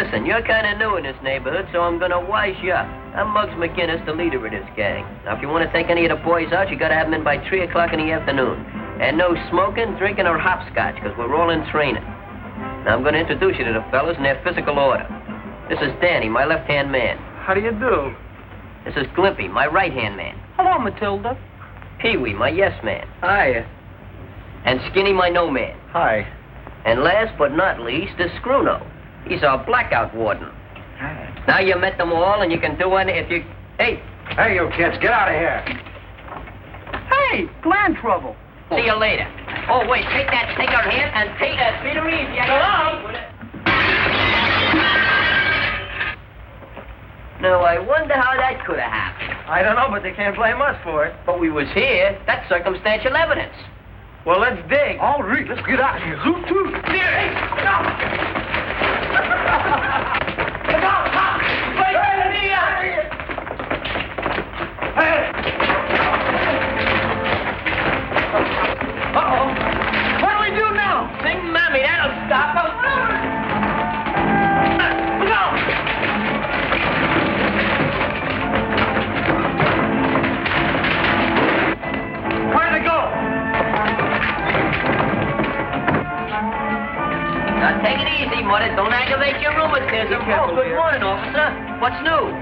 Listen, you're kind of new in this neighborhood, so I'm gonna wise you up. I'm Muggs McGinnis, the leader of this gang. Now, if you want to take any of the boys out, you gotta have them in by 3 o'clock in the afternoon. And no smoking, drinking, or hopscotch, because we're all in training. Now, I'm gonna introduce you to the fellas in their physical order. This is Danny, my left-hand man. How do you do? This is Glimpy, my right-hand man. Hello, Matilda. Pee-wee, my yes man. Hi. And Skinny, my no man. Hi. And last but not least is Scruno. He's our blackout warden. Hi. Now you met them all, and you can do any if you... Hey! Hey, you kids, get out of here. Hey, gland trouble. See you later. Oh, wait, take her hand and take that. Treat her easy. Now, I wonder how that could have happened. I don't know, but they can't blame us for it. But we was here. That's circumstantial evidence. Well, let's dig. All right, let's get out of here. Zoot, toot. Hey, Uh-oh. What do we do now? Sing Mammy, that'll stop them. Where'd they go? Now, take it easy, Mother. Don't aggravate your rheumatism. careful, Good dear. morning, officer. What's new?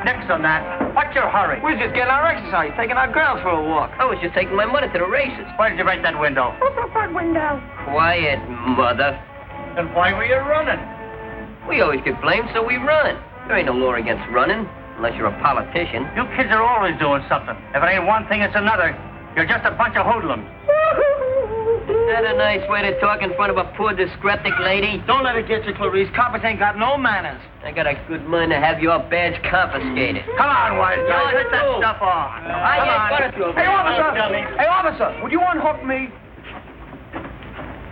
Next on that. What's your hurry? We're just getting our exercise, taking our girls for a walk. I was just taking my mother to the races. Why did you break that window? Quiet, Mother. And why were you running? We always get blamed, so we run. There ain't no law against running, unless you're a politician. You kids are always doing something. If it ain't one thing, it's another. You're just a bunch of hoodlums. Is that a nice way to talk in front of a poor, dyspeptic lady? Don't let it get you, Clarice. Coppers ain't got no manners. I got a good mind to have your badge confiscated. Come on, wise guy. Yeah, Put that do. stuff on. I Come ain't on. gonna do it. Hey, officer! Hey, officer! Would you unhook me?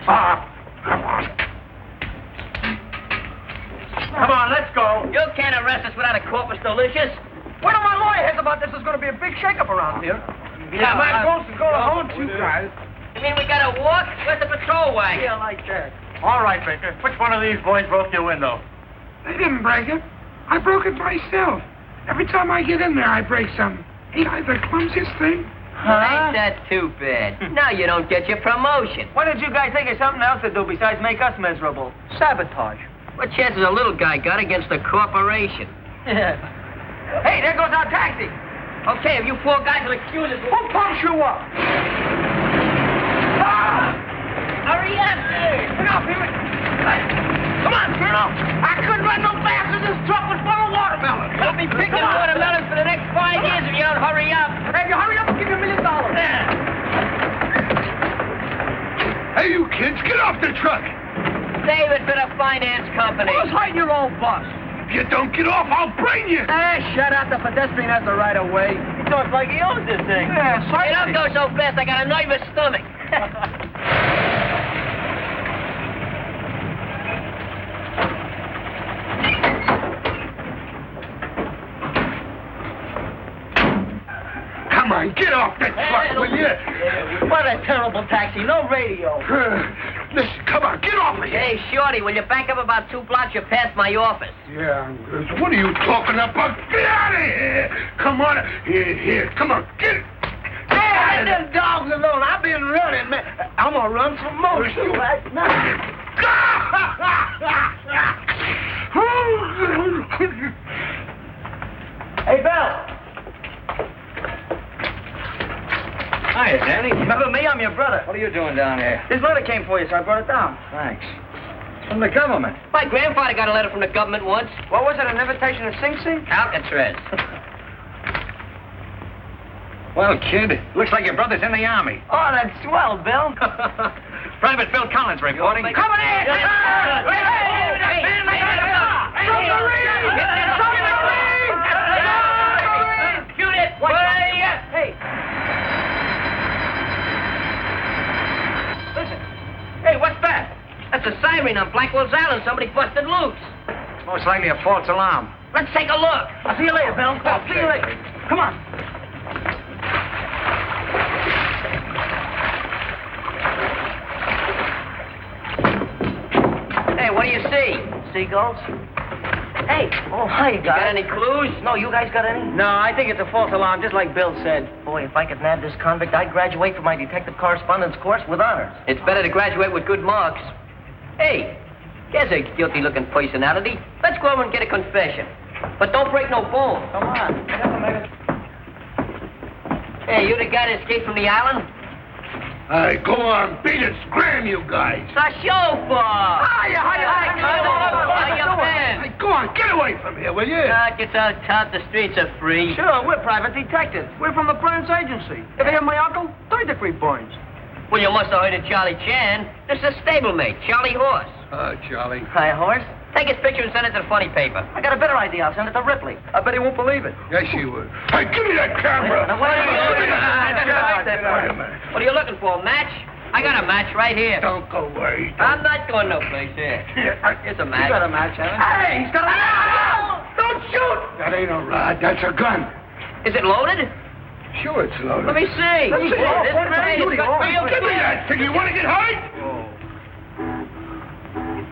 Ah, come on. Come on, let's go. You can't arrest us without a corpus delicious. What do my lawyer hears about this? There's going to be a big shakeup around here. Yeah, my well, boss is going to hold you guys. You mean we gotta walk? Where's the patrol wagon? Yeah, like that. All right, Baker. Which one of these boys broke your window? I didn't break it. I broke it myself. Every time I get in there, I break something. Ain't I the clumsiest thing? Ain't that too bad? Now you don't get your promotion. Why don't you guys think of something else to do besides make us miserable? Sabotage. What chances a little guy got against a corporation? Hey, there goes our taxi. Okay, if you four guys will excuse us... Who pumps you up? Hurry up! Look out, Pee-wee. Come on, Colonel. I couldn't run no faster. This truck was full of watermelons. We'll be picking watermelons for the next 5 years if you don't hurry up. Hey, if you hurry up, I'll give you $1 million. Hey, you kids, get off the truck. Save it for the finance company. Who's hiding your old bus? If you don't get off, I'll brain you. Shut up. The pedestrian has the right of way. He talks like he owns this thing. Yeah, Hey, don't go so fast. I got a nervous stomach. Come on, get off the truck, will you? What a terrible taxi. No radio. Listen, come on, get off of here. Hey, Shorty, will you back up about 2 blocks? You're past my office. Yeah, what are you talking about? Get out of here. Come on. Here, come on, get it. Hey, let them dogs alone. I've been running, man. I'm going to run some more. You right now. Hey, Bill. Hiya, Danny. Remember me? I'm your brother. What are you doing down here? This letter came for you, so I brought it down. Thanks. From the government. My grandfather got a letter from the government once. What was it, an invitation to Sing Sing? Alcatraz. Well, kid, looks like your brother's in the Army. Oh, that's swell, Bill. Private Bill Collins reporting. Come on in! Shoot it! Hey! Listen. Hey, what's that? That's a siren on Blackwell's Island. Somebody busted loose. Most likely a false alarm. Let's take a look. I'll see you later, Bill. I'll see you later. Come on. Hey, what do you see? Seagulls? Hey. Oh, hi, You got any clues? No, you guys got any? No, I think it's a false alarm, just like Bill said. Boy, if I could nab this convict, I'd graduate from my detective correspondence course with honors. It's better to graduate with good marks. Hey, there's a guilty-looking personality. Let's go over and get a confession. But don't break no bones. Come on. Hey, you the guy that escaped from the island? Hey, go on, beat it, scram, you guys. The chauffeur! Hiya. How you been? Hey, go on, get away from here, will you? It's out top. The streets are free. Sure, we're private detectives. We're from the Burns Agency. If you hear my uncle, 3rd-degree Burns. Well, you must have heard of Charlie Chan. This is a stablemate, Charlie Horse. Charlie. Hi, Horse. Take his picture and send it to the funny paper. I got a better idea. I'll send it to Ripley. I bet he won't believe it. Yes, she would. Hey, give me that camera. Now, wait a minute. Give me that. Wait Wait a minute. What are you looking for, a match? I got a match right here. Don't go away. I'm not going no place here. Here's a match. You got a match, haven't you? Hey, he's got a rod. Don't shoot. That ain't a rod. That's a gun. Is it loaded? Sure, it's loaded. Let me see. Let's see. This thing has got real Give me good. that thing. You want to get hurt?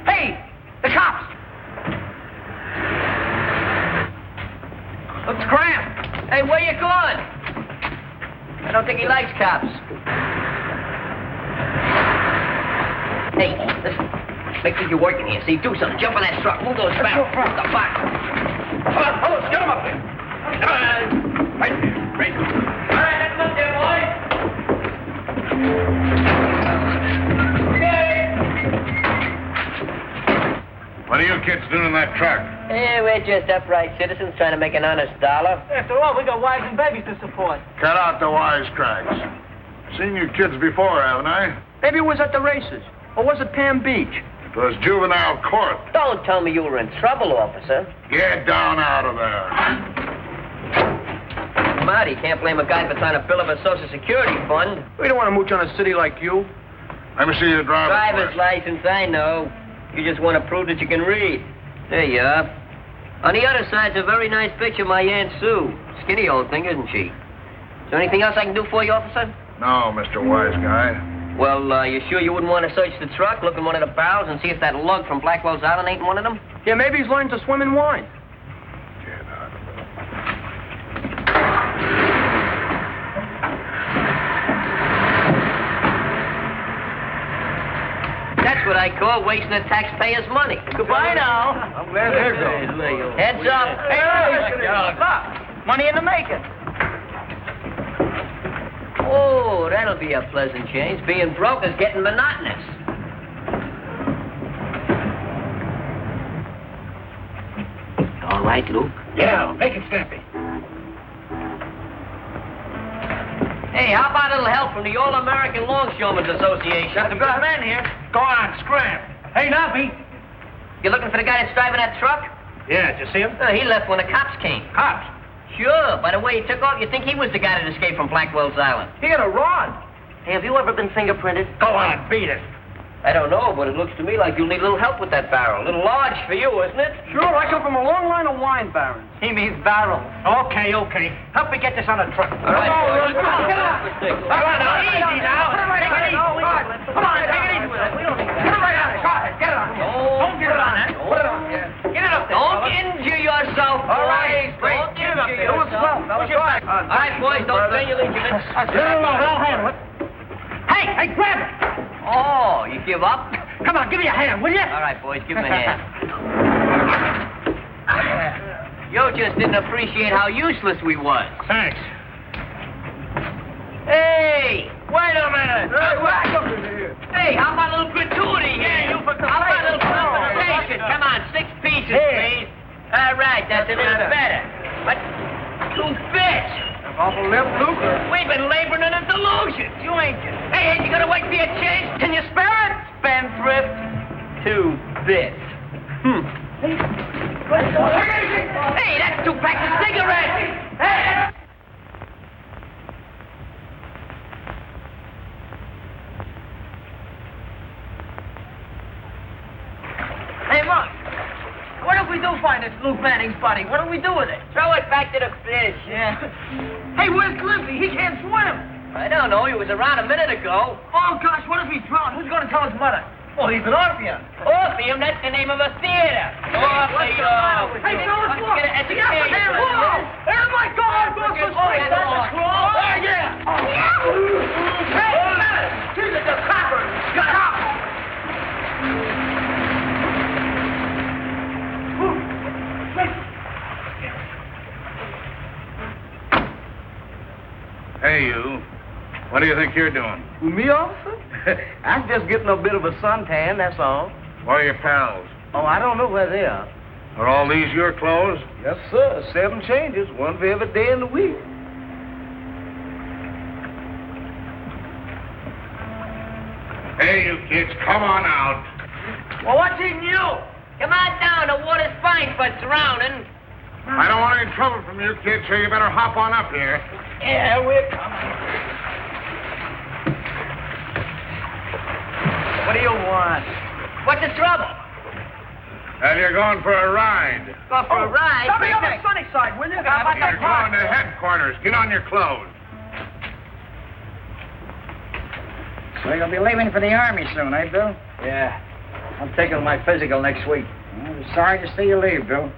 Hey, the cops. Looks cramped. Hey, where you going? I don't think he likes cops. Hey, listen. Make sure you're working here. See, do something. Jump on that truck. Move those barrels. The box. Come on, fellas, get him up there. Come on. Right there. Right there. All right, let's look there, boy. What are you kids doing in that truck? Yeah, we're just upright citizens trying to make an honest dollar. After all, we got wives and babies to support. Cut out the wisecracks. Seen you kids before, haven't I? Maybe it was at the races. Or was it Palm Beach? It was juvenile court. Don't tell me you were in trouble, officer. Get down out of there. Marty, can't blame a guy for trying to build up a Social Security fund. We don't want to mooch on a city like you. Let me see your driver's License, I know. You just want to prove that you can read. There you are. On the other side's a very nice picture of my Aunt Sue. Skinny old thing, isn't she? Is there anything else I can do for you, officer? No, Mr. Wise Guy. Well, you sure you wouldn't want to search the truck, look in one of the barrels, and see if that lug from Blackwell's Island ain't in one of them? Yeah, maybe he's learned to swim in wine. Get out of it. That's what I call wasting the taxpayers' money. Goodbye now. I'm glad they're gone. Heads up. Look, money in the making. Oh, that'll be a pleasant change. Being broke is getting monotonous. All right, Luke. Yeah, make it snappy. Hey, how about a little help from the All-American Longshoremen's Association? Got some good men here. Go on, scram. Hey, Nappy. You looking for the guy that's driving that truck? Yeah, did you see him? He left when the cops came. Cops. Sure, by the way he took off, you'd think he was the guy that escaped from Blackwell's Island. He had a rod. Hey, have you ever been fingerprinted? Go on, beat it. I don't know, but it looks to me like you'll need a little help with that barrel. A little large for you, isn't it? Sure, I come from a long line of wine barons. He means barrels. Okay. Help me get this on the truck. All right, boys. Come on, get out. Come Come on, now, easy now. Put it right Take on it it. easy. No, Come on, take it easy with it. We don't need that. Put it right on it. Go ahead, get it on. Don't get it on it. Put it on. Get it up there. Don't injure yourself, All right, boys. great. Don't Get it up injure there. It was yourself. well. Push it back. All right, boys, don't strain your ligaments. No, I'll handle it. Hey, grab it. Oh, you give up? Come on, give me a hand, will you? All right, boys, give him a hand. You just didn't appreciate how useless we was. Thanks. Hey, wait a minute. Hey, How about a little gratuity here? How about a little compensation? Come on, 6 pieces, please. All right, that's a little better. But 2 bits. Awful limp, Luke. We've been laboring in a delusion. You ain't just... Hey, ain't you gonna wait for your change? Can you spare it? Spendthrift. 2 bits. Hey, that's 2 packs of cigarettes. Hey! Hey, Mark. What if we do find this Luke Manning's body? What do we do with it? Throw it back to the fish. Yeah. Hey, where's Glimpsy? He can't swim. I don't know. He was around a minute ago. Oh, gosh, what if we drown? Who's going to tell his mother? Oh, he's an Orpheum. Orpheum, that's the name of a theater. Orpheum. Hey, fellas, look. Get an education. Oh, my God, go for straight. That's wrong. Oh, yeah. Hey, hold a minute. Jesus, the copper. Got up. Hey, you. What do you think you're doing? Me, officer? I'm just getting a bit of a suntan, that's all. Where are your pals? Oh, I don't know where they are. Are all these your clothes? Yes, sir. 7 changes, one for every day in the week. Hey, you kids, come on out. Well, what's eating you? Come on down. The water's fine for drowning. I don't want any trouble from you kids, so you better hop on up here. Yeah, we're coming. What do you want? What's the trouble? Well, you're going for a ride. Go for a ride? Stop me on the sunny side, will you? How about You're that going park? to headquarters. Get on your clothes. So you'll be leaving for the Army soon, eh, Bill? Yeah. I'm taking my physical next week. I'm sorry to see you leave, Bill.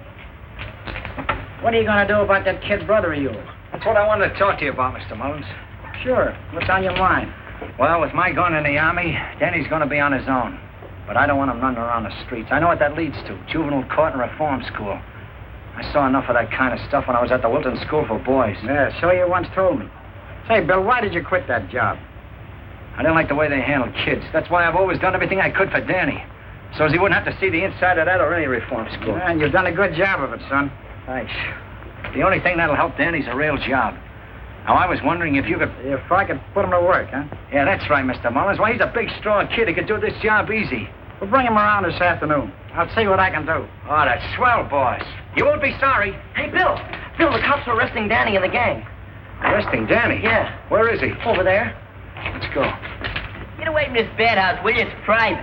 What are you going to do about that kid brother of yours? That's what I wanted to talk to you about, Mr. Mullins. Sure. What's on your mind? Well, with my going in the Army, Danny's going to be on his own. But I don't want him running around the streets. I know what that leads to. Juvenile court and reform school. I saw enough of that kind of stuff when I was at the Wilton School for Boys. Yeah, so you once told me. Say, Bill, why did you quit that job? I didn't like the way they handled kids. That's why I've always done everything I could for Danny. So as he wouldn't have to see the inside of that or any reform school. Yeah, and you've done a good job of it, son. Thanks. The only thing that'll help Danny's a real job. Now, I was wondering if you could... If I could put him to work, huh? Yeah, that's right, Mr. Mullins. Why, he's a big, strong kid. He could do this job easy. Well, bring him around this afternoon. I'll see what I can do. Oh, that's swell, boss. You won't be sorry. Hey, Bill. Bill, the cops are arresting Danny and the gang. Arresting Danny? Yeah. Where is he? Over there. Let's go. Get away from this bed house, will you? It's private.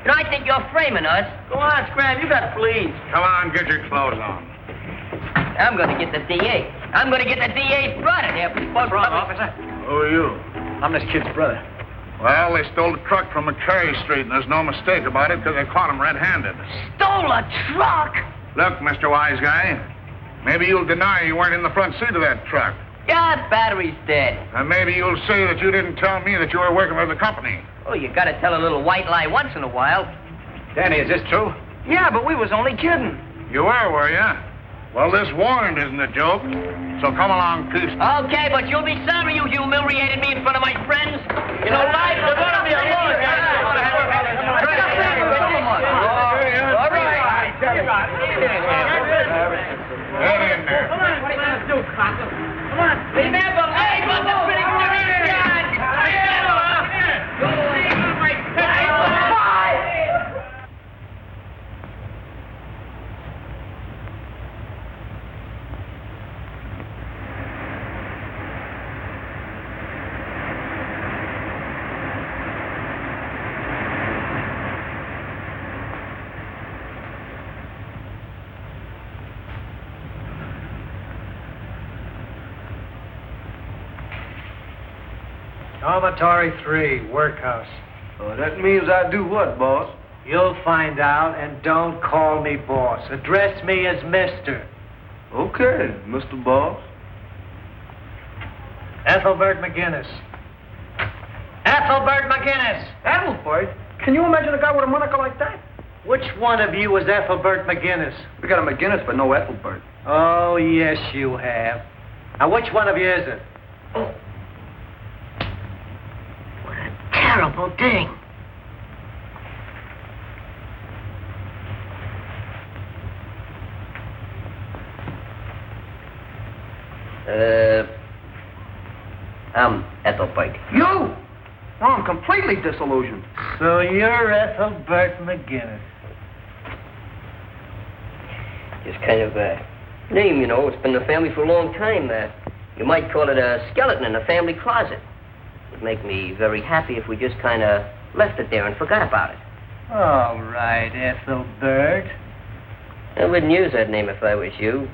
You know, I think you're framing us. Go on, Scram, you got fleas. Come on, get your clothes on. I'm going to get the DA. I'm going to get the DA's brother there. What's wrong, officer? Who are you? I'm this kid's brother. Well, they stole the truck from McCary Street, and there's no mistake about it because they caught him red-handed. Stole a truck? Look, Mr. Wise Guy, maybe you'll deny you weren't in the front seat of that truck. God's battery's dead. And maybe you'll say that you didn't tell me that you were working for the company. Oh, you got to tell a little white lie once in a while. Danny, is this true? Yeah, but we was only kidding. You were you? Well, this warrant isn't a joke, so come along peaceful. Okay, but you'll be sorry you humiliated me in front of my friends. You know, life is going to be a long All right. Get in there. Come on, what are you going to do, Cocker? Come on. Remember, hey, Bubba, pretty good. Dormitory 3, workhouse. Oh, that means I do what, boss? You'll find out, and don't call me boss. Address me as Mister. Okay, Mr. Boss. Ethelbert McGinnis. Ethelbert McGinnis! Ethelbert? Can you imagine a guy with a moniker like that? Which one of you is Ethelbert McGinnis? We got a McGinnis, but no Ethelbert. Oh, yes, you have. Now, which one of you is it? Oh. What a terrible thing. I'm Ethelbert. You? Oh, I'm completely disillusioned. So you're Ethelbert McGinnis. Just kind of a name, you know. It's been in the family for a long time. You might call it a skeleton in a family closet. It'd make me very happy if we just kind of left it there and forgot about it. All right, Ethelbert. I wouldn't use that name if I was you.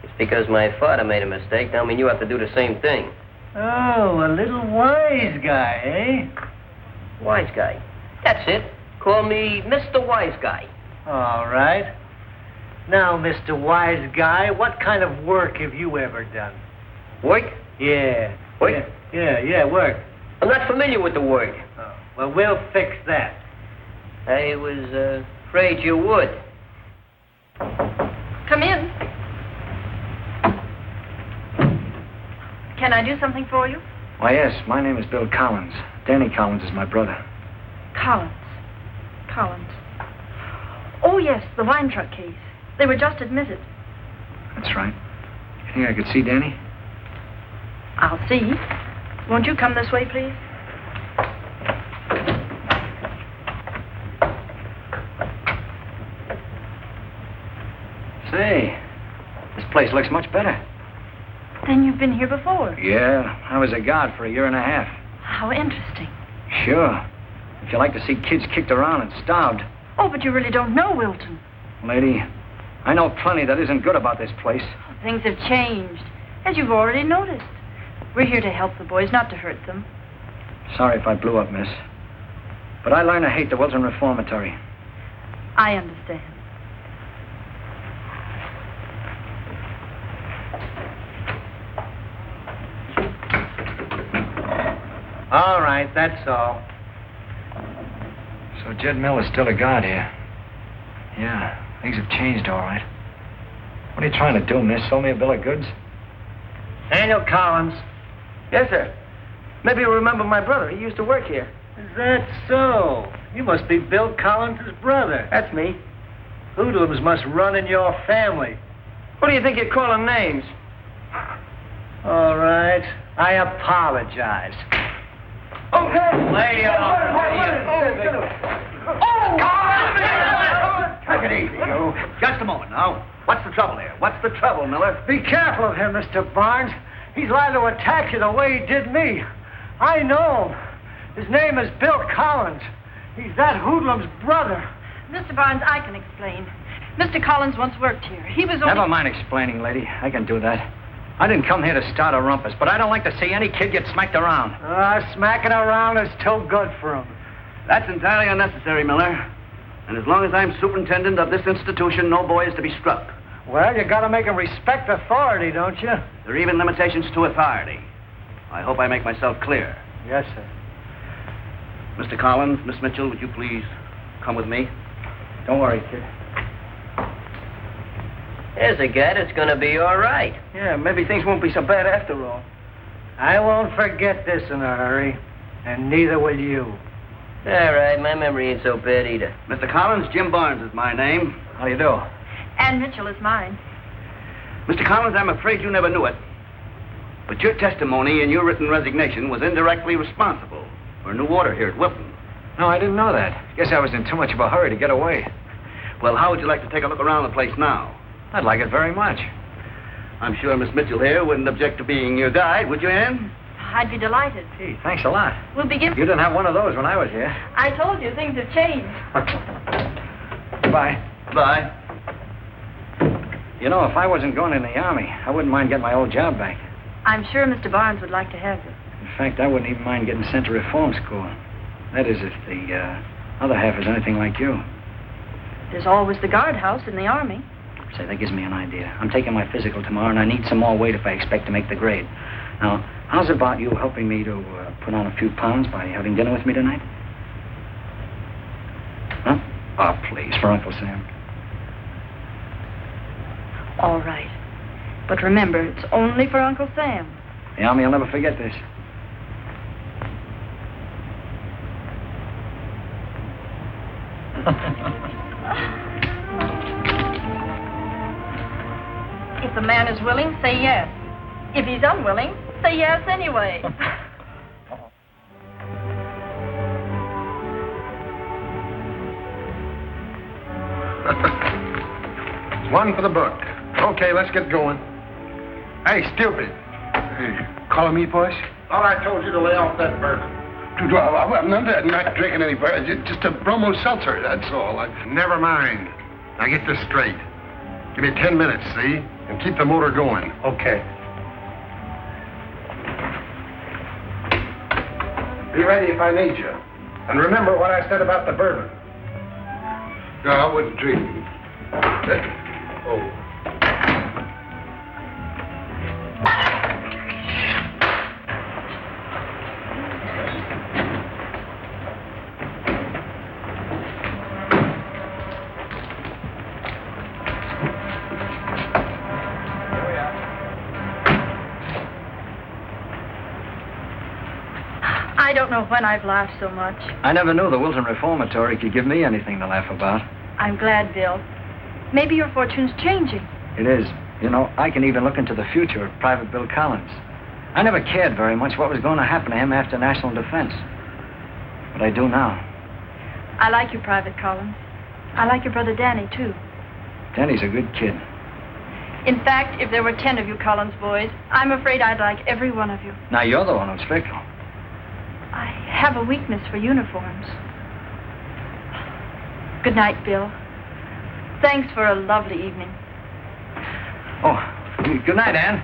It's because my father made a mistake. Now, I mean, you have to do the same thing. Oh, a little wise guy, eh? Wise guy. That's it. Call me Mr. Wise Guy. All right. Now, Mr. Wise Guy, what kind of work have you ever done? Work? Yeah. Work? Yeah, work. I'm not familiar with the word. Oh, well, we'll fix that. I was afraid you would. Come in. Can I do something for you? Why, yes. My name is Bill Collins. Danny Collins is my brother. Collins. Oh, yes, the wine truck case. They were just admitted. That's right. You think I could see Danny? I'll see. Won't you come this way, please? Say, this place looks much better. Then you've been here before. Yeah, I was a guard for 1.5 years. How interesting. Sure. If you like to see kids kicked around and starved. Oh, but you really don't know Wilton. Lady, I know plenty that isn't good about this place. Things have changed, as you've already noticed. We're here to help the boys, not to hurt them. Sorry if I blew up, miss. But I learned to hate the Wilton Reformatory. I understand. All right, that's all. So Jed Miller's still a guard here. Yeah, things have changed all right. What are you trying to do, miss? Sold me a bill of goods? Daniel Collins. Yes, sir. Maybe you remember my brother. He used to work here. Is that so? You must be Bill Collins' brother. That's me. Hoodlums must run in your family. What do you think you're calling names? All right. I apologize. Okay. Lay off. Take it easy, you. Just a moment now. What's the trouble here? What's the trouble, Miller? Be careful of him, Mr. Barnes. He's liable to attack you the way he did me. I know him. His name is Bill Collins. He's that hoodlum's brother. Mr. Barnes, I can explain. Mr. Collins once worked here. He was only... Never mind explaining, lady. I can do that. I didn't come here to start a rumpus, but I don't like to see any kid get smacked around. Smacking around is too good for him. That's entirely unnecessary, Miller. And as long as I'm superintendent of this institution, no boy is to be struck. Well, you gotta make him respect authority, don't you? There are even limitations to authority. I hope I make myself clear. Yes, sir. Mr. Collins, Miss Mitchell, would you please come with me? Don't worry, kid. There's a guy that's gonna be all right. Yeah, maybe things won't be so bad after all. I won't forget this in a hurry, and neither will you. All right, my memory ain't so bad either. Mr. Collins, Jim Barnes is my name. How do you do? Ann Mitchell is mine. Mr. Collins, I'm afraid you never knew it, but your testimony in your written resignation was indirectly responsible for new order here at Wilton. No, I didn't know that. Guess I was in too much of a hurry to get away. Well, how would you like to take a look around the place now? I'd like it very much. I'm sure Miss Mitchell here wouldn't object to being your guide, would you, Ann? I'd be delighted. Gee, thanks a lot. We'll begin... You didn't have one of those when I was here. I told you, things have changed. Goodbye. Bye. You know, if I wasn't going in the Army, I wouldn't mind getting my old job back. I'm sure Mr. Barnes would like to have you. In fact, I wouldn't even mind getting sent to reform school. That is, if the other half is anything like you. There's always the guardhouse in the Army. Say, that gives me an idea. I'm taking my physical tomorrow, and I need some more weight if I expect to make the grade. Now, how's about you helping me to put on a few pounds by having dinner with me tonight? Huh? Oh, please, for Uncle Sam. All right. But remember, it's only for Uncle Sam. The Army will never forget this. If the man is willing, say yes. If he's unwilling, say yes anyway. One for the book. Okay, let's get going. Hey, stupid. Hey, calling me, push? Thought I told you to lay off that bourbon. I'm not drinking any bourbon. Just a bromo seltzer, that's all. Never mind. Now get this straight. Give me 10 minutes, see? And keep the motor going. Okay. Be ready if I need you. And remember what I said about the bourbon. No, I wasn't drinking. Oh. I don't know when I've laughed so much. I never knew the Wilton Reformatory could give me anything to laugh about. I'm glad, Bill. Maybe your fortune's changing. It is. You know, I can even look into the future of Private Bill Collins. I never cared very much what was going to happen to him after national defense. But I do now. I like you, Private Collins. I like your brother Danny, too. Danny's a good kid. In fact, if there were 10 of you Collins boys, I'm afraid I'd like every one of you. Now, you're the one who's fickle. I have a weakness for uniforms. Good night, Bill. Thanks for a lovely evening. Oh, good night, Ann.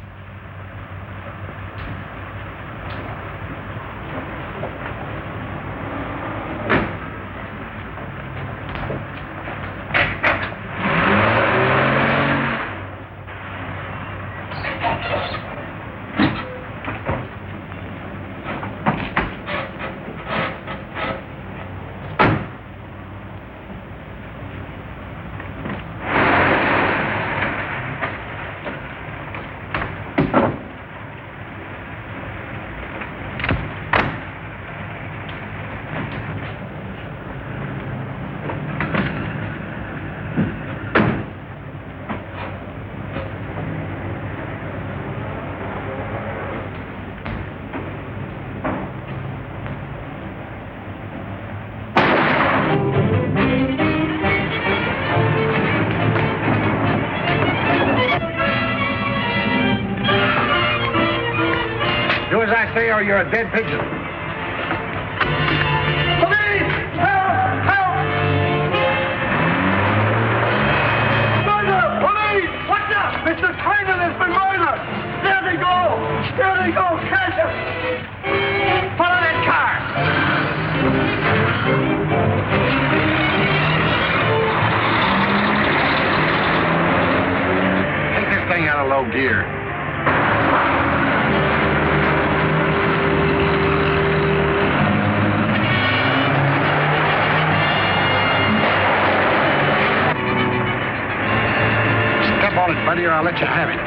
Or you're a dead pigeon. Police! Help! Help! Murder! Police! What's up? Mr. Clayton has been murdered! There they go! There they go! Catch him! Follow that car! Take this thing out of low gear. On it, buddy, or I'll let you have it.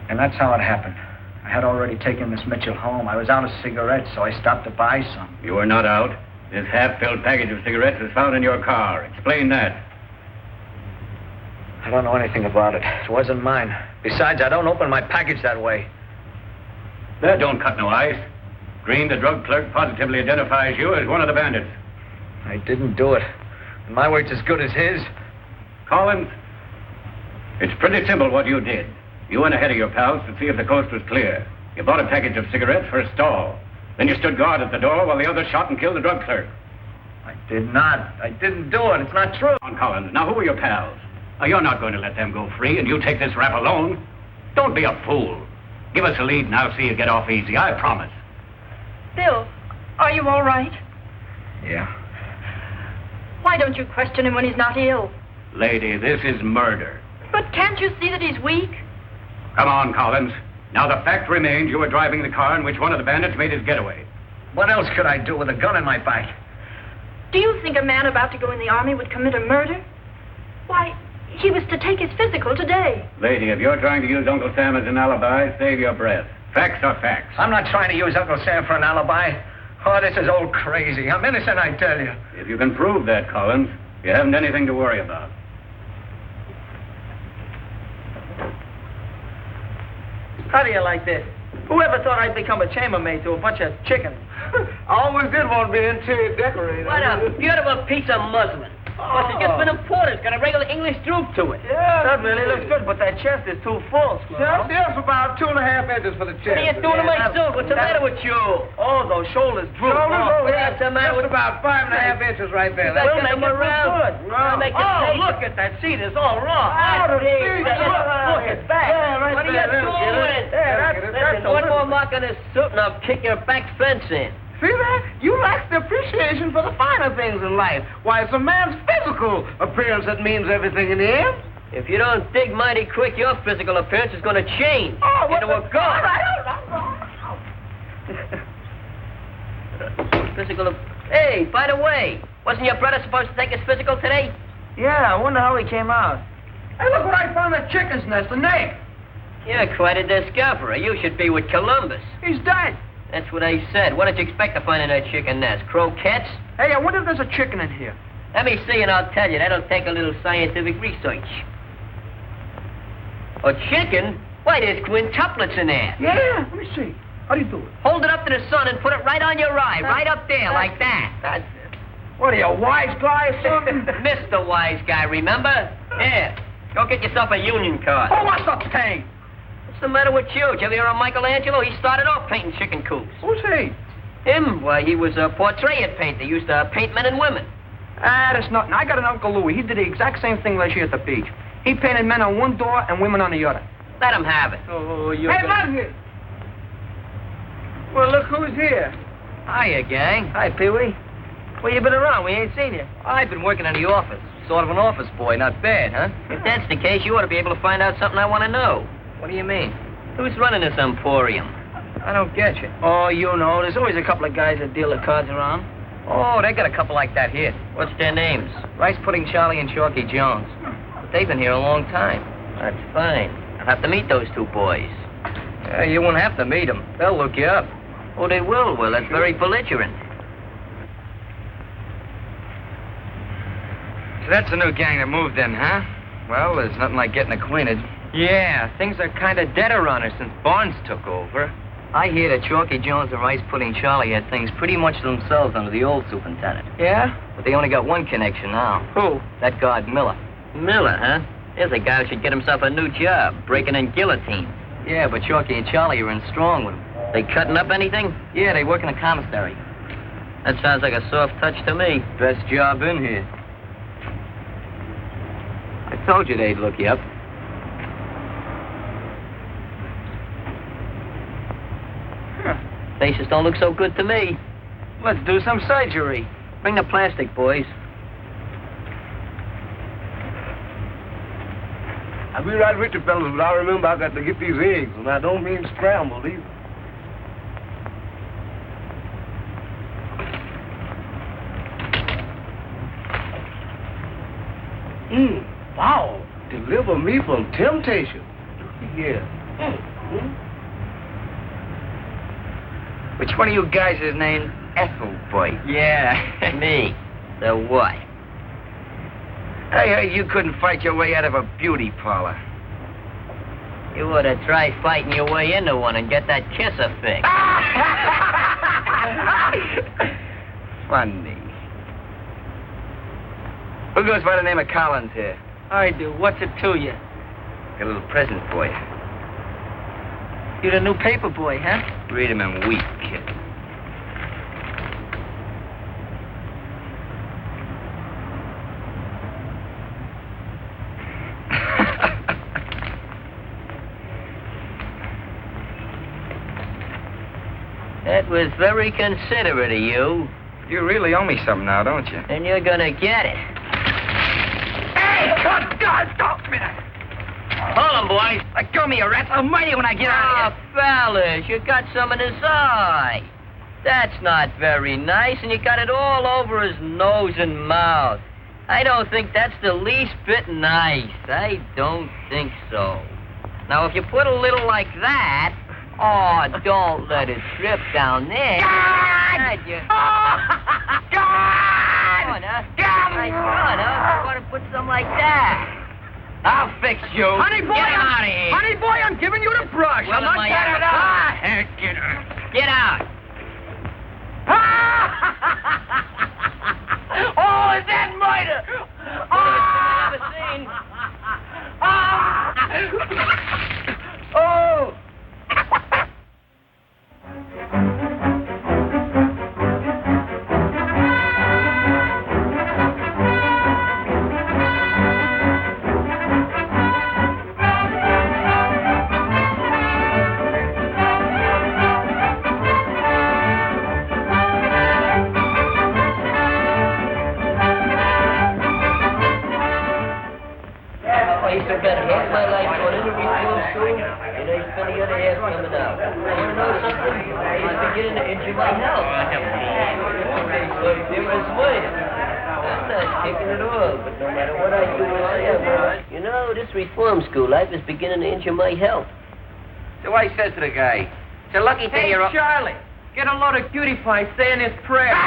And that's how it happened. I had already taken Miss Mitchell home. I was out of cigarettes, so I stopped to buy some. You were not out. This half-filled package of cigarettes is found in your car. Explain that. I don't know anything about it. It wasn't mine. Besides, I don't open my package that way. That don't cut no ice. Green, the drug clerk, positively identifies you as one of the bandits. I didn't do it. And my word's as good as his. Collins, it's pretty simple what you did. You went ahead of your pals to see if the coast was clear. You bought a package of cigarettes for a stall. Then you stood guard at the door while the others shot and killed the drug clerk. I did not. I didn't do it. It's not true. Come on, Collins. Now, who were your pals? Now, you're not going to let them go free, and you take this rap alone. Don't be a fool. Give us a lead, and I'll see you get off easy. I promise. Bill, are you all right? Yeah. Why don't you question him when he's not ill? Lady, this is murder. But can't you see that he's weak? Come on, Collins. Now, the fact remains you were driving the car in which one of the bandits made his getaway. What else could I do with a gun in my back? Do you think a man about to go in the army would commit a murder? Why, he was to take his physical today. Lady, if you're trying to use Uncle Sam as an alibi, save your breath. Facts are facts. I'm not trying to use Uncle Sam for an alibi. Oh, this is all crazy. I'm innocent, I tell you. If you can prove that, Collins, you haven't anything to worry about. How do you like this? Whoever thought I'd become a chambermaid to a bunch of chickens? I always did want to be an interior decorator. What a beautiful piece of muslin. Plus, it's just been imported. It's got a regular English droop to it. Yeah, that really looks good, but that chest is too full, Squirrel. Yes, about 2.5 inches for the chest. What are you doing to my suit? What's the matter with you? Oh, those shoulders droop. What's the matter with about 5.5 inches right there. We'll make it good. I'll make it Oh, take look at that seat. It's all wrong. Ah, Look geez, at that. Yeah, right What are there. you doing? That's One more mark on this suit and I'll kick your back fence in. See that? You lack the appreciation for the finer things in life. Why, it's a man's physical appearance that means everything in the end. If you don't dig mighty quick, your physical appearance is going to change into a ghost. All right. Hey, by the way, wasn't your brother supposed to take his physical today? Yeah, I wonder how he came out. Hey, look what I found in that chicken's nest, a name. You're quite a discoverer. You should be with Columbus. He's dead. That's what I said. What did you expect to find in that chicken nest? Croquettes? Hey, I wonder if there's a chicken in here. Let me see and I'll tell you. That'll take a little scientific research. A chicken? Why, there's quintuplets in there. Yeah, let me see. How do you do it? Hold it up to the sun and put it right on your eye, right up there, like that. That's it. What are you, a wise guy or something? Mr. Wise Guy, remember? Here, go get yourself a union card. Oh, what's the thing? What's the matter with you? Did you ever hear of Michelangelo? He started off painting chicken coops. Who's he? Him? Why, he was a portrait painter. He used to paint men and women. Ah, that's nothing. I got an Uncle Louie. He did the exact same thing last year at the beach. He painted men on one door and women on the other. Let him have it. Oh, you. Hey, Martin! Well, look who's here. Hiya, gang. Hi, Pee-wee. Well, you been around. We ain't seen you. I've been working in the office. Sort of an office boy. Not bad, huh? If that's the case, you ought to be able to find out something I want to know. What do you mean? Who's running this emporium? I don't get you. Oh, you know, there's always a couple of guys that deal the cards around. Oh, they got a couple like that here. What's their names? Rice Pudding Charlie and Chalky Jones. But they've been here a long time. That's fine. I'll have to meet those two boys. You won't have to meet them. They'll look you up. Oh, they will. Well, that's very belligerent. So that's the new gang that moved in, huh? Well, there's nothing like getting acquainted. Yeah, things are kind of dead around her since Barnes took over. I hear that Chalky Jones and Rice Pudding Charlie had things pretty much to themselves under the old superintendent. Yeah? But they only got one connection now. Who? That guard Miller. Miller, huh? There's a guy who should get himself a new job, breaking in guillotines. Yeah, but Chalky and Charlie are in strong with him. They cutting up anything? Yeah, they work in a commissary. That sounds like a soft touch to me. Best job in here. I told you they'd look you up. Faces don't look so good to me. Let's do some surgery. Bring the plastic, boys. I'll be right with you, fellas, but I remember I got to get these eggs, and I don't mean scrambled either. Wow. Deliver me from temptation. Yeah. Which one of you guys is named Ethelboy? Yeah, me. So what? I heard you couldn't fight your way out of a beauty parlor. You ought to try fighting your way into one and get that kisser fix. Funny. Who goes by the name of Collins here? I do. What's it to you? Got a little present for you. You're the new paper boy, huh? Read him and weep, kid. That was very considerate of you. You really owe me something now, don't you? And you're gonna get it. Hey, God, stop a minute. Hold him, boys. Let go of me, you rats. I'll murder you when I get out of here. Fellas, you got some in his eye. That's not very nice, and you got it all over his nose and mouth. I don't think that's the least bit nice. I don't think so. Now, if you put a little like that... Oh, don't let it drip down there. God! God! Come on, huh? Nice run, huh? You want to put some like that. I'll fix you. Honey boy, Get out of here. Honey boy, I'm giving you the brush. Well, I'm not my getting ass. out. Get out. Oh, is that murder? I've ever seen. Oh! I used to got half my life going into reform school, and I spent the other half coming out. You want to know something? It's beginning to injure my health. So there was mine. I'm not taking it all, but no matter what I do or say, I won't. You know, this reform school life is beginning to injure my health. So I says to the guy, it's a lucky thing you're... Charlie, get a load of cutie pie saying his prayer.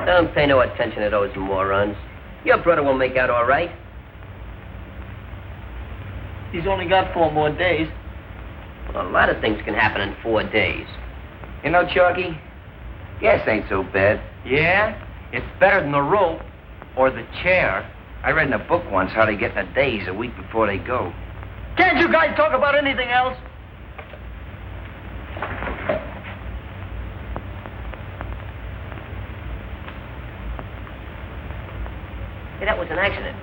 Don't pay no attention to those morons. Your brother will make out all right. He's only got 4 more days. Well, a lot of things can happen in 4 days. You know, Chalky, gas ain't so bad. Yeah? It's better than the rope or the chair. I read in a book once how they get in a daze a week before they go. Can't you guys talk about anything else? Hey, that was an accident.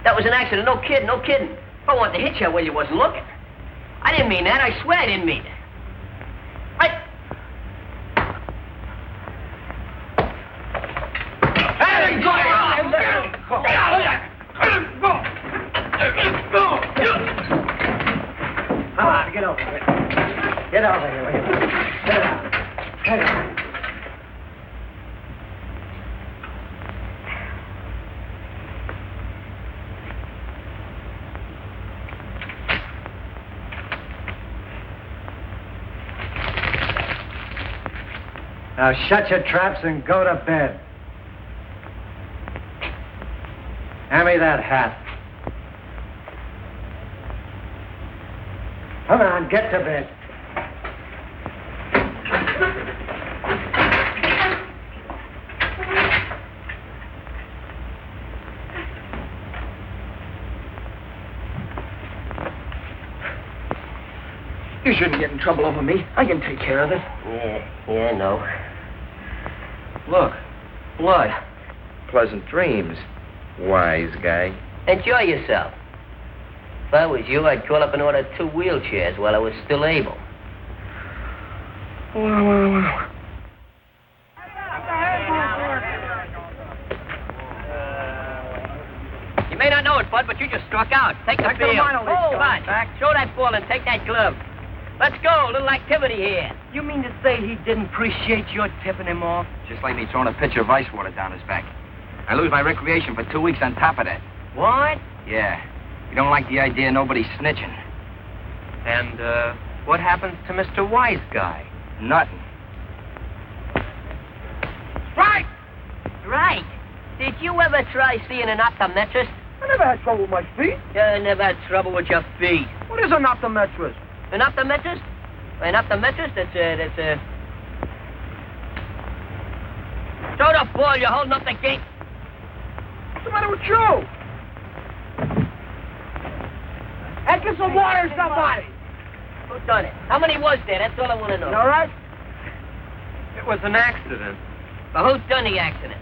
That was an accident. No kidding, no kidding. If I wanted to hit you, well, you wasn't looking. I didn't mean that. I swear I didn't mean it. Come on, get over here. Get over here, will you? Get out. Get out. Now shut your traps and go to bed. Hand me that hat. Come on, get to bed. You shouldn't get in trouble over me. I can take care of it. Yeah, I know. Look, blood. Pleasant dreams, wise guy. Enjoy yourself. If I was you, I'd call up and order 2 wheelchairs while I was still able. You may not know it, Bud, but you just struck out. Take the field. Come on, show that ball and take that glove. Let's go, a little activity here. You mean to say he didn't appreciate your tipping him off? Just like me throwing a pitcher of ice water down his back. I lose my recreation for 2 weeks on top of that. What? Yeah. You don't like the idea of nobody snitching. And, what happens to Mr. Wise Guy? Nothing. Right. Did you ever try seeing an optometrist? I never had trouble with my feet. You never had trouble with your feet. What is an optometrist? An optometrist? An optometrist? That's a... Throw the ball, you're holding up the gate. What's the matter with you? Hey, get some water, somebody. Who done it? How many was there? That's all I want to know. You all right? It was an accident. But who done the accident?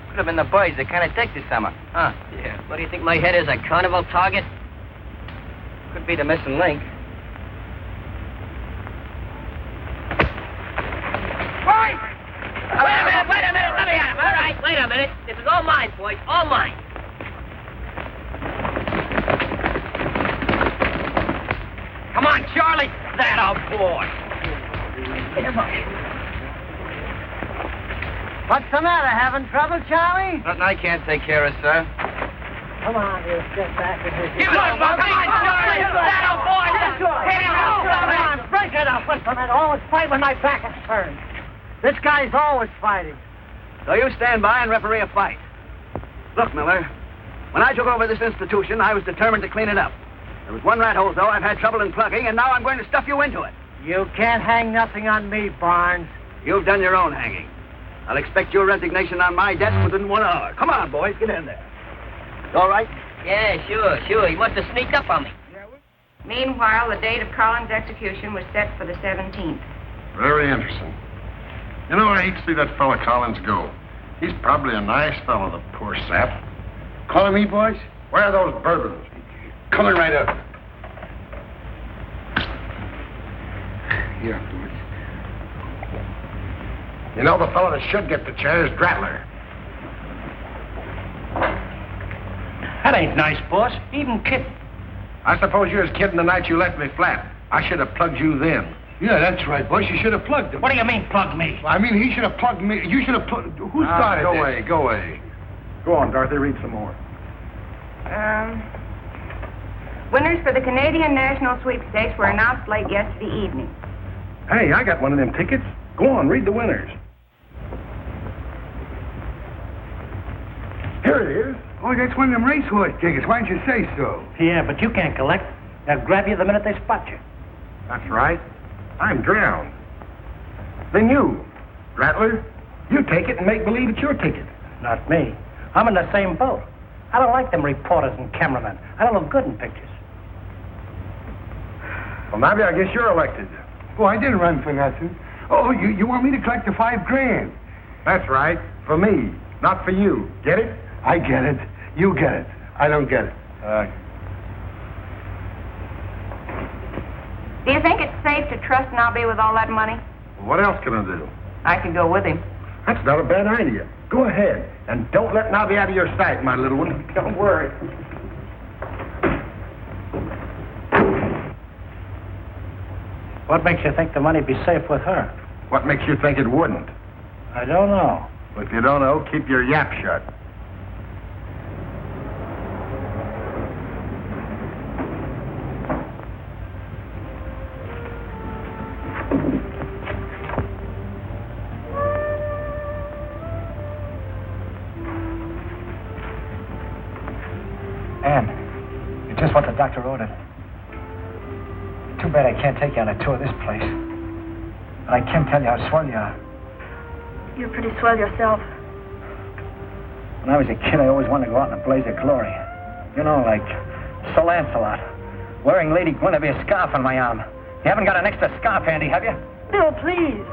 Could have been the boys that kind of dick this summer. Huh? Yeah. What do you think my head is, a carnival target? Could be the missing link. Wait a minute, let me at him. All right, wait a minute. This is all mine, boys, all mine. Come on, Charlie. That a boy. Come on. What's the matter? Having trouble, Charlie? Nothing I can't take care of, sir. Come on, you get back in here. Give it up, come on, Charlie. That a boy. Hit him out. Come on, break it up. What's the matter? Always fight when my back is turned. This guy's always fighting. So you stand by and referee a fight. Look, Miller, when I took over this institution, I was determined to clean it up. There was one rat hole, though, I've had trouble in plugging, and now I'm going to stuff you into it. You can't hang nothing on me, Barnes. You've done your own hanging. I'll expect your resignation on my desk within 1 hour. Come on, boys, get in there. All right? Yeah, sure. He must have sneaked up on me. Meanwhile, the date of Collins' execution was set for the 17th. Very interesting. You know, I hate to see that fella Collins go. He's probably a nice fellow, the poor sap. Calling me, boys? Where are those bourbons? Coming right up. Here, boys. You know, the fellow that should get the chair is Dratler. That ain't nice, boss. Even kidding. I suppose you was kidding the night you left me flat. I should have plugged you then. Yeah, that's right, boss. You should have plugged him. What do you mean, plug me? I mean, he should have plugged me. You should have plugged... Who started Go this? away, go away. Go on, Dorothy, read some more. Winners for the Canadian National Sweepstakes were announced late yesterday evening. Hey, I got one of them tickets. Go on, read the winners. Here it is. Oh, that's one of them racehorse tickets. Why didn't you say so? Yeah, but you can't collect. They'll grab you the minute they spot you. That's right. I'm drowned. Then you, Rattler, you take it and make believe it's your ticket. Not me. I'm in the same boat. I don't like them reporters and cameramen. I don't look good in pictures. Well, maybe I guess you're elected. Oh, I didn't run for nothing. Oh, you want me to collect the $5,000? That's right. For me, not for you. Get it? I get it. You get it. I don't get it. Do you think it's safe to trust Nobby with all that money? What else can I do? I could go with him. That's not a bad idea. Go ahead. And don't let Nobby out of your sight, my little one. Don't worry. What makes you think the money'd be safe with her? What makes you think it wouldn't? I don't know. Well, if you don't know, keep your yap shut. Ann, it's just what the doctor ordered. Too bad I can't take you on a tour of this place. But I can tell you how swell you are. You're pretty swell yourself. When I was a kid, I always wanted to go out in a blaze of glory. You know, like Sir Lancelot, wearing Lady Guinevere's scarf on my arm. You haven't got an extra scarf handy, have you? Bill, please.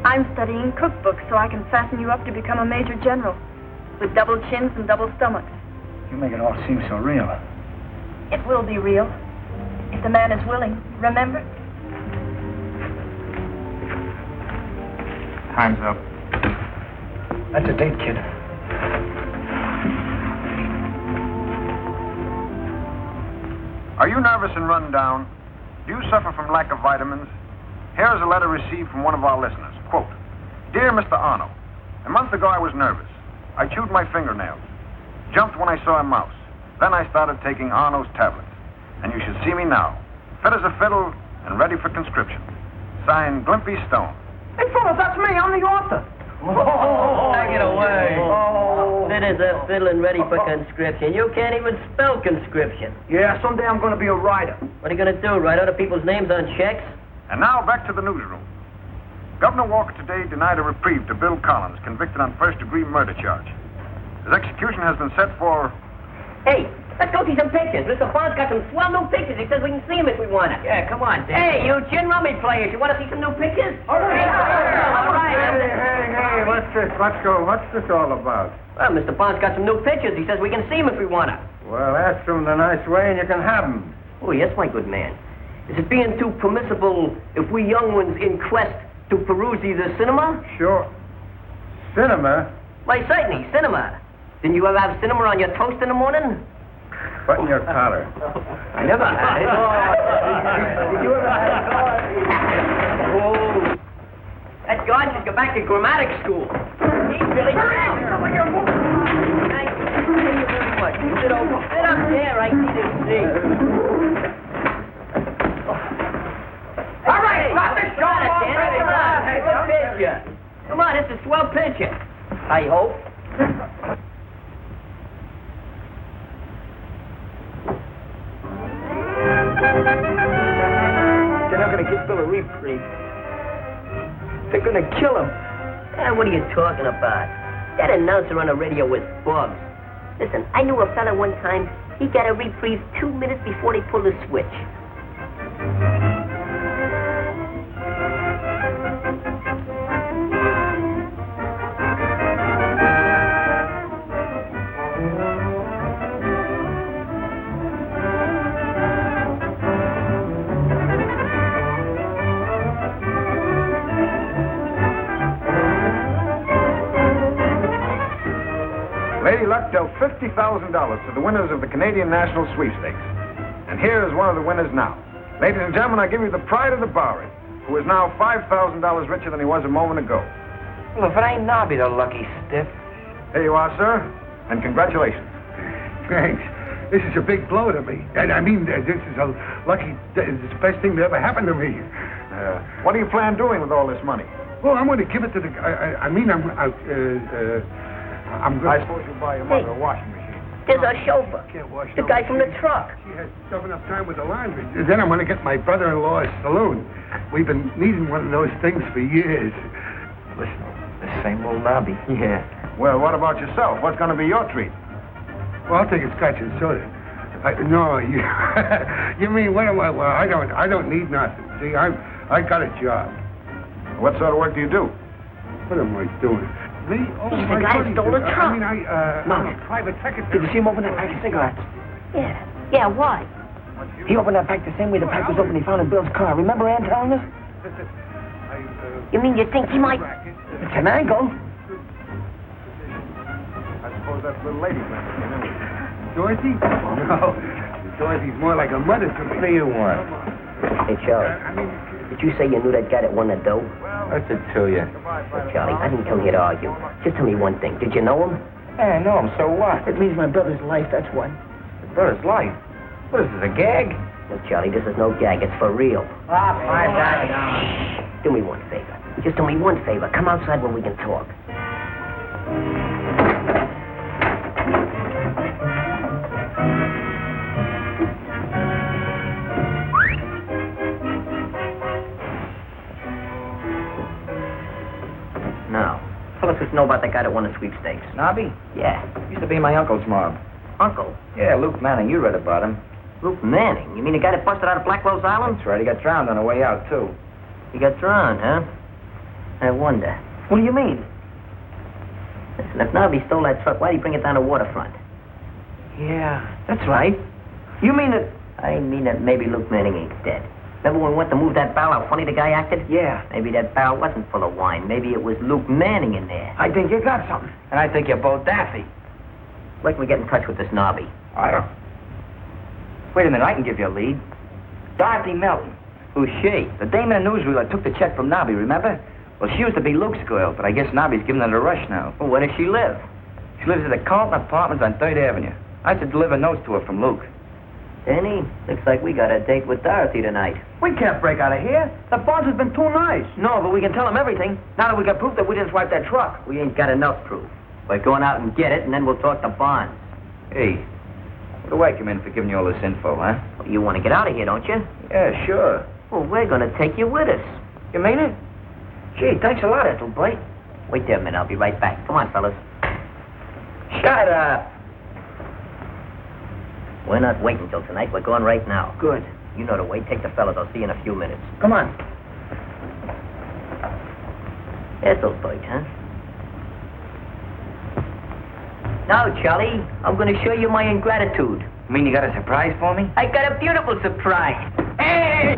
I'm studying cookbooks so I can fasten you up to become a major general with double chins and double stomachs. You make it all seem so real. It will be real if the man is willing, remember? Time's up. That's a date, kid. Are you nervous and run down? Do you suffer from lack of vitamins? Here is a letter received from one of our listeners. Quote, Dear Mr. Arno, a month ago I was nervous. I chewed my fingernails, jumped when I saw a mouse. Then I started taking Arno's tablets. And you should see me now, fit as a fiddle and ready for conscription. Signed, Glimpy Stone. Hey, fellas, that's me. I'm the author. Take it away. Fit as a fiddle and ready for conscription. You can't even spell conscription. Yeah, someday I'm going to be a writer. What are you going to do, write other people's names on checks? And now back to the newsroom. Governor Walker today denied a reprieve to Bill Collins, convicted on first-degree murder charge. His execution has been set for... Hey, let's go see some pictures. Mr. Bond's got some swell new pictures. He says we can see them if we want to. Yeah, come on, Dan. Hey, you gin rummy players, you want to see some new pictures? All right. All right. Hey, what's this? What's this all about? Well, Mr. Bond's got some new pictures. He says we can see them if we want to. Well, ask him the nice way and you can have them. Oh, yes, my good man. Is it being too permissible if we young ones in quest to peruse the cinema? Sure. Cinema? Why, certainly, cinema. Didn't you ever have cinema on your toast in the morning? Put in your collar. I never had it. Did you ever have it? Oh. That guard should go back to grammatic school. He's really down. Thank you. Thank you very much. Sit up there. I need to see. All right, stop this show. you. Come on, it's a swell picture. I hope. They're not going to give Bill a reprieve. They're going to kill him. What are you talking about? That announcer on the radio was bugs. Listen, I knew a fella one time. He got a reprieve 2 minutes before they pulled the switch. Lady Luck dealt $50,000 to the winners of the Canadian National Sweepstakes. And here is one of the winners now. Ladies and gentlemen, I give you the pride of the Bowery, who is now $5,000 richer than he was a moment ago. Well, if it ain't Nobby, the lucky stiff. Here you are, sir, and congratulations. Thanks. This is a big blow to me. And I mean, this is a lucky... It's the best thing that ever happened to me. What do you plan doing with all this money? Well, I'm going to give it to the... I'm going I suppose you'll buy your mother a washing machine. There's our chauffeur. Can't wash The no guy from the machine. truck. She has stuff enough time with the laundry. Then I'm going to get my brother-in-law's saloon. We've been needing one of those things for years. Listen, the same old Nobby. Yeah. Well, what about yourself? What's going to be your treat? Well, I'll take a scotch and soda. No, you... you mean, what am I... Well, I don't need nothing. See, I got a job. What sort of work do you do? What am I doing? Me? Oh, He's the my guy buddy. who stole the truck. I mean, I'm a private secretary. Did you see him open that pack of cigarettes? Yeah, why? He opened that pack the same way the pack was opened he found in Bill's car. Remember Ann telling us? You mean you think he might... It's an angle. I suppose that's little lady friend. Dorothy? No. Dorothy's more like a mother to me. What do you want? Hey, Charlie. Did you say you knew that guy that won the dough? What's it to you? Look, Charlie, I didn't come here to argue. Just tell me one thing. Did you know him? Yeah, I know him, so what? It means my brother's life, that's what. His brother's life. What is this, a gag? Look, Charlie, this is no gag. It's for real. Do me one favor. Just do me one favor. Come outside when we can talk. Now, tell us what you know about that guy that won the sweepstakes. Nobby? Yeah. Used to be my uncle's mob. Uncle? Yeah, Luke Manning. You read about him. Luke Manning? You mean the guy that busted out of Blackwell's Island? That's right. He got drowned on the way out, too. He got drowned, huh? I wonder. What do you mean? Listen, if Nobby stole that truck, why'd he bring it down the waterfront? Yeah, that's right. You mean that... I mean that maybe Luke Manning ain't dead. Remember when we went to move that barrel, how funny the guy acted? Yeah. Maybe that barrel wasn't full of wine. Maybe it was Luke Manning in there. I think you got something. And I think you're both daffy. Where can we get in touch with this Nobby? I don't... Wait a minute, I can give you a lead. Dorothy Melton. Who's she? The dame in the newsreel that took the check from Nobby, remember? Well, she used to be Luke's girl, but I guess Nobby's giving her a rush now. Well, where does she live? She lives at the Carlton Apartments on 3rd Avenue. I have to deliver notes to her from Luke. Danny, looks like we got a date with Dorothy tonight. We can't break out of here. The boss has been too nice. No, but we can tell him everything. Now that we got proof that we didn't swipe that truck. We ain't got enough proof. We're going out and get it, and then we'll talk to Bonds. Hey, what do I come in for giving you all this info, huh? Well, you want to get out of here, don't you? Yeah, sure. Well, we're going to take you with us. You mean it? Gee, thanks a lot, Ethelbert. Wait there a minute. I'll be right back. Come on, fellas. Shut up. We're not waiting till tonight. We're going right now. Good. You know the way. Take the fellas. I'll see you in a few minutes. Come on. Ethelbert, huh? Now, Charlie, I'm going to show you my ingratitude. You mean you got a surprise for me? I got a beautiful surprise. Hey!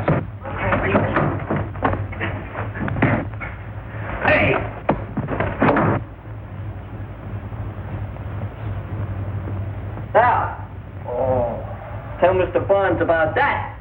Hey! Now, tell Mr. Bonds about that.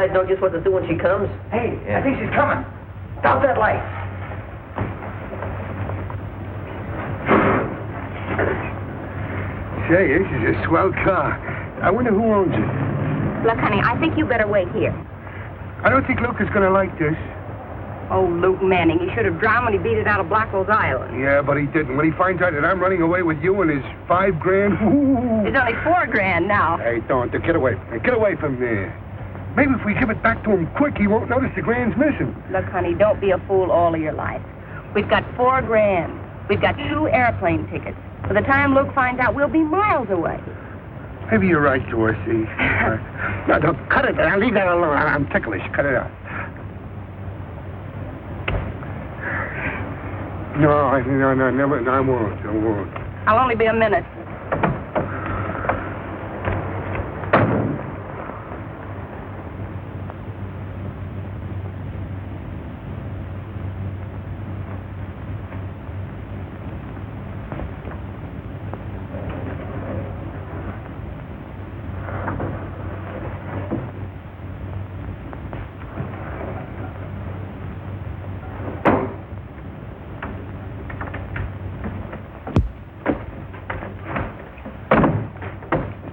guys know just what to do when she comes? Hey, I think she's coming. Stop that light. Say, this is a swell car. I wonder who owns it. Look, honey, I think you better wait here. I don't think Luke is going to like this. Oh, Luke Manning, he should have drowned when he beat it out of Blackwell's Island. Yeah, but he didn't. When he finds out that I'm running away with you and his $5 grand, whoo. There's only $4 now. Hey, don't. Get away. Get away from there. Maybe if we give it back to him quick, he won't notice the grand's missing. Look, honey, don't be a fool all of your life. We've got $4 grand. We've got 2 airplane tickets. By the time Luke finds out, we'll be miles away. Maybe you're right, Dorothy. No, cut it. I'll leave that alone. I'm ticklish. Cut it out. No, never. I won't. I'll only be a minute.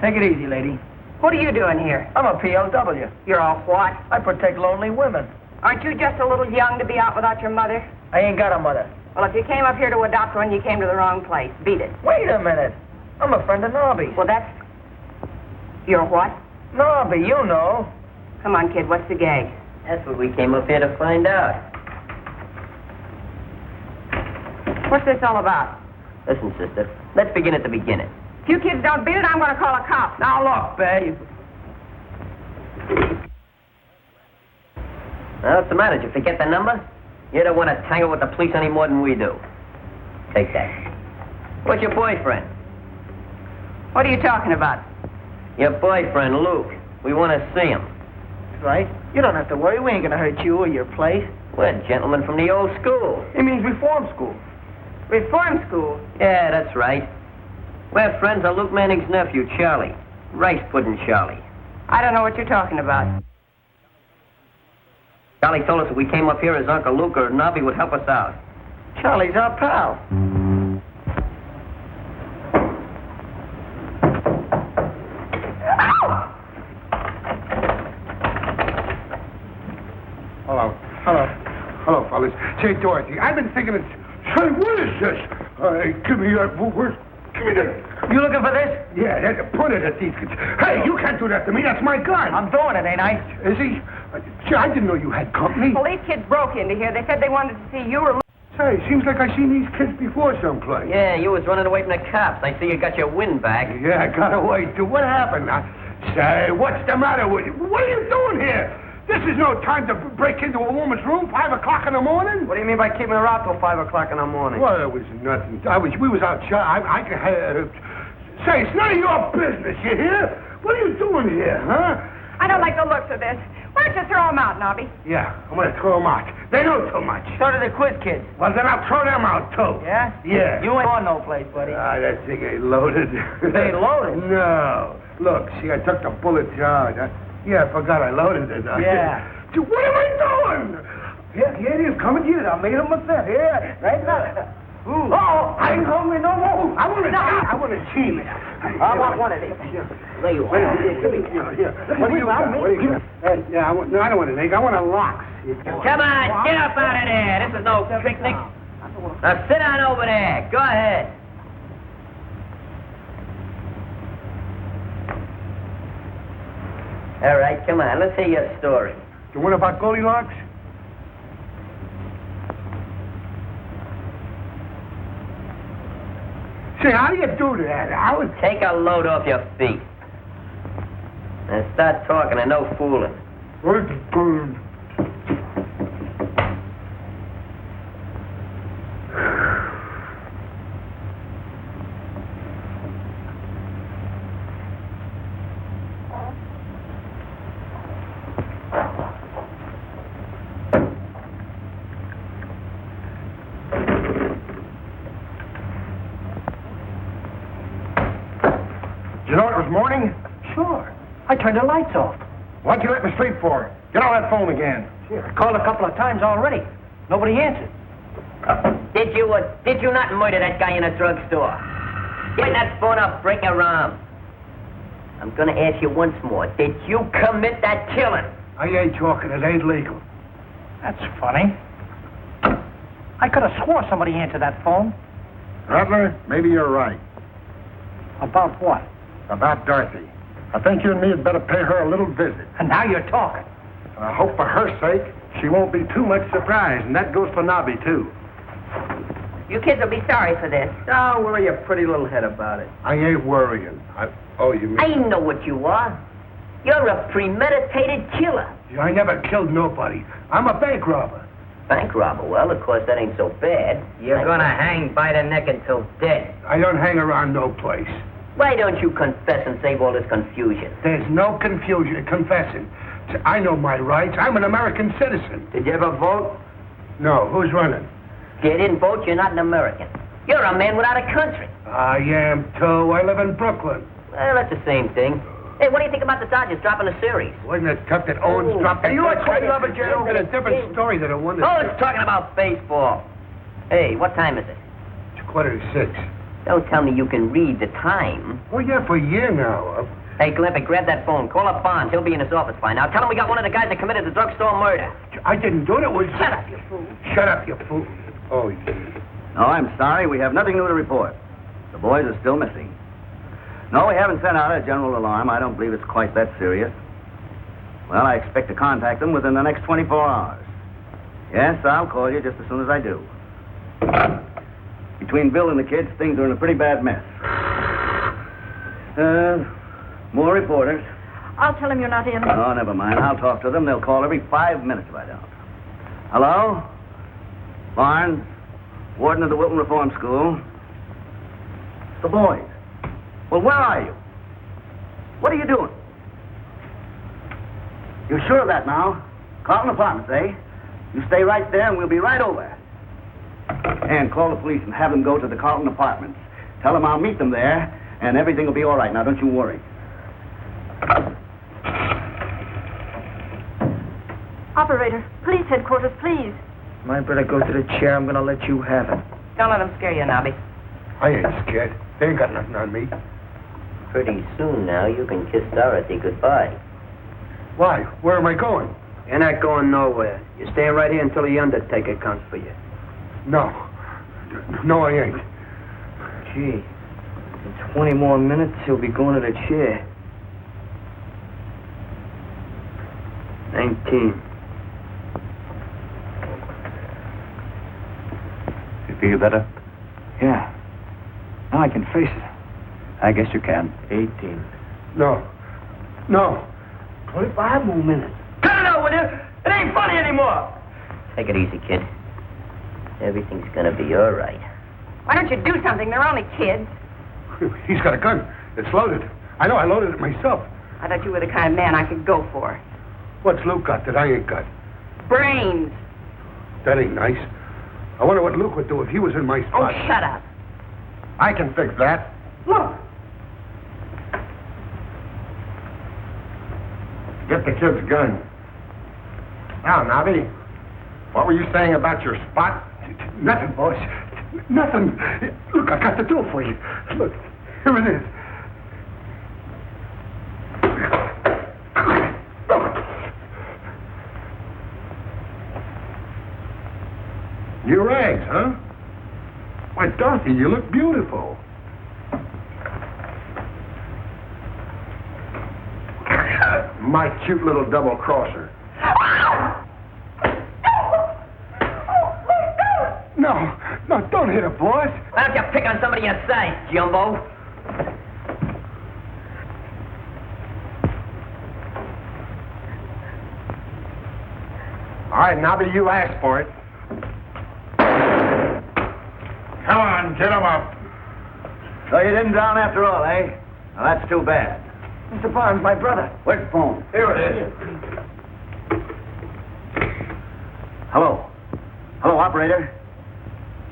Take it easy, lady. What are you doing here? I'm a POW. You're a what? I protect lonely women. Aren't you just a little young to be out without your mother? I ain't got a mother. Well, if you came up here to adopt one, you came to the wrong place. Beat it. Wait a minute. I'm a friend of Nobby. Well, that's... You're what? Nobby, you know. Come on, kid, what's the gag? That's what we came up here to find out. What's this all about? Listen, sister, let's begin at the beginning. If you kids don't beat it, I'm going to call a cop. Now, look, babe. Well, what's the matter? Did you forget the number? You don't want to tangle with the police any more than we do. Take that. What's your boyfriend? What are you talking about? Your boyfriend, Luke. We want to see him. That's right. You don't have to worry. We ain't going to hurt you or your place. We're gentlemen from the old school. It means reform school. Reform school? Yeah, that's right. We're friends of Luke Manning's nephew, Charlie. Rice pudding Charlie. I don't know what you're talking about. Charlie told us if we came up here as Uncle Luke or Nobby would help us out. Charlie's our pal. Hello, fellas. Say, Dorothy, I've been thinking it's... Say, what is this? Give me that... Give me that... You looking for this? Yeah, point it at these kids. Hey, you can't do that to me. That's my gun. I'm doing it, ain't I? Is he? Gee, I didn't know you had company. Well, these kids broke into here. They said they wanted to see you or... Say, seems like I've seen these kids before someplace. Yeah, you was running away from the cops. I see you got your wind back. Yeah, I got away, too. What happened? Say, what's the matter with you? What are you doing here? This is no time to break into a woman's room 5 o'clock in the morning. What do you mean by keeping her out till 5 o'clock in the morning? Well, it was nothing. We was out say, it's none of your business, you hear? What are you doing here, huh? I don't like the looks of this. Why don't you throw them out, Nobby? Yeah, I'm going to throw them out. They know too much. So do the quiz kids. Well, then I'll throw them out, too. Yeah? Yeah. You ain't on no place, buddy. That thing ain't loaded. It ain't loaded? No. Look, see, I took the bullets out. Yeah, I forgot I loaded it. Yeah. What am I doing? Here it is, coming to you. I made him myself. Here, right now. Ooh. Oh, I ain't hungry no more. I want to cheat. I want one of these. There you are. What do you got? Yeah, I don't want an egg. I want a lox. Come on, get up out of there. This is no picnic. Now sit down over there. Go ahead. All right, come on. Let's hear your story. The one about Goldilocks? Say, how do you do that? I would... Take a load off your feet. And start talking and no fooling. You know it was morning? Sure. I turned the lights off. What'd you let me sleep for? Get on that phone again. I called a couple of times already. Nobody answered. Did you not murder that guy in a drugstore? Get that phone up, break your arm. I'm gonna ask you once more. Did you commit that killing? I ain't talking. It ain't legal. That's funny. I could have swore somebody answered that phone. Rattler, maybe you're right. About what? About Dorothy. I think you and me had better pay her a little visit. And now you're talking. And I hope for her sake she won't be too much surprised, and that goes for Nobby, too. You kids will be sorry for this. Don't worry your pretty little head about it. I ain't worrying. You mean... I know what you are. You're a premeditated killer. I never killed nobody. I'm a bank robber. Bank robber? Well, of course, that ain't so bad. You're gonna hang by the neck until dead. I don't hang around no place. Why don't you confess and save all this confusion? There's no confusion. Confessing. I know my rights. I'm an American citizen. Did you ever vote? No. Who's running? If you didn't vote, you're not an American. You're a man without a country. I am, too. I live in Brooklyn. Well, that's the same thing. Hey, what do you think about the Dodgers dropping a series? Wasn't it tough that Owens dropped Are you a crazy lover, General? It's a different story than the one that... Oh, it's talking about baseball. Hey, what time is it? It's 5:45. Don't tell me you can read the time. Oh, yeah, for a year now. Hey, Glimpy, grab that phone. Call up Bonds. He'll be in his office by now. Tell him we got one of the guys that committed the drugstore murder. I didn't do it. It was... Shut up, you fool. Shut up, you fool. Oh, yeah. No, I'm sorry. We have nothing new to report. The boys are still missing. No, we haven't sent out a general alarm. I don't believe it's quite that serious. Well, I expect to contact them within the next 24 hours. Yes, I'll call you just as soon as I do. Between Bill and the kids, things are in a pretty bad mess. More reporters. I'll tell him you're not in. Oh, never mind. I'll talk to them. They'll call every 5 minutes if I don't. Hello? Barnes? Warden of the Wilton Reform School? The boys. Well, where are you? What are you doing? You're sure of that now? Carlton Apartments, eh? You stay right there and we'll be right over. And call the police and have them go to the Carlton Apartments. Tell them I'll meet them there and everything will be all right. Now, don't you worry. Operator, police headquarters, please. I better go to the chair. I'm gonna let you have it. Don't let them scare you, Nobby. I ain't scared. They ain't got nothing on me. Pretty soon now, you can kiss Dorothy goodbye. Why? Where am I going? You're not going nowhere. You're staying right here until the undertaker comes for you. No. No, I ain't. Gee, in 20 more minutes, he'll be going to the chair. 19. You feel better? Yeah. Now I can face it. I guess you can. 18. No. No. 25 more minutes. Cut it out with you! It ain't funny anymore! Take it easy, kid. Everything's gonna be all right. Why don't you do something? They're only kids. He's got a gun. It's loaded. I know. I loaded it myself. I thought you were the kind of man I could go for. What's Luke got that I ain't got? Brains. That ain't nice. I wonder what Luke would do if he was in my spot. Oh, shut up. I can fix that. Look. Get the kid's gun. Now, Nobby, what were you saying about your spot? Nothing, boss. Nothing. Look, I got the dough for you. Look, here it is. New rags, huh? Why, Dorothy, you look beautiful. My cute little double-crosser. No, don't hit her, boss. Why don't you pick on somebody your size, Jumbo? All right, Nobby, you asked for it. Come on, get him up. So you didn't drown after all, eh? Well, that's too bad. Mr. Barnes, my brother. Where's the phone? Here it is. Hello. Hello, operator.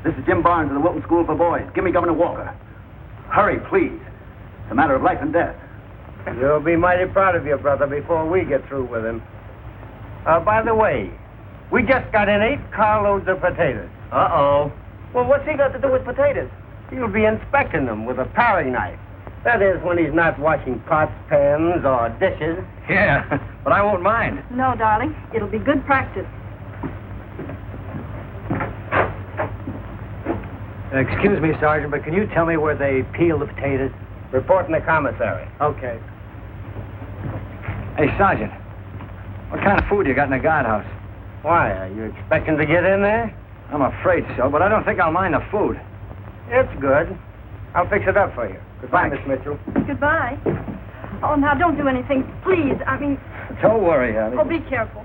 This is Jim Barnes of the Wilton School for Boys. Give me Governor Walker. Hurry, please. It's a matter of life and death. You'll be mighty proud of your brother before we get through with him. By the way, we just got in 8 carloads of potatoes. Uh-oh. Well, what's he got to do with potatoes? He'll be inspecting them with a paring knife. That is, when he's not washing pots, pans, or dishes. Yeah, but I won't mind. No, darling. It'll be good practice. Excuse me, Sergeant, but can you tell me where they peel the potatoes? Report in the commissary. Okay. Hey, Sergeant, what kind of food you got in the guardhouse? Why, are you expecting to get in there? I'm afraid so, but I don't think I'll mind the food. It's good. I'll fix it up for you. Goodbye, Miss Mitchell. Goodbye. Oh, now, don't do anything, please. I mean... Don't worry, honey. Oh, be careful.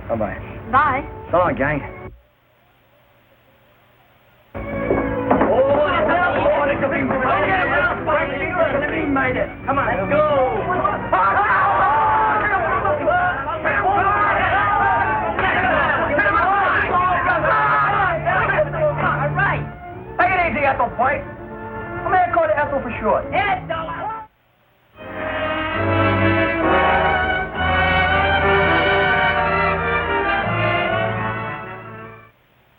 Bye-bye. Bye. So long, gang. Come on, let's go. All right. Take it easy, Ethel Point. I'm going to call it Ethel for short. It's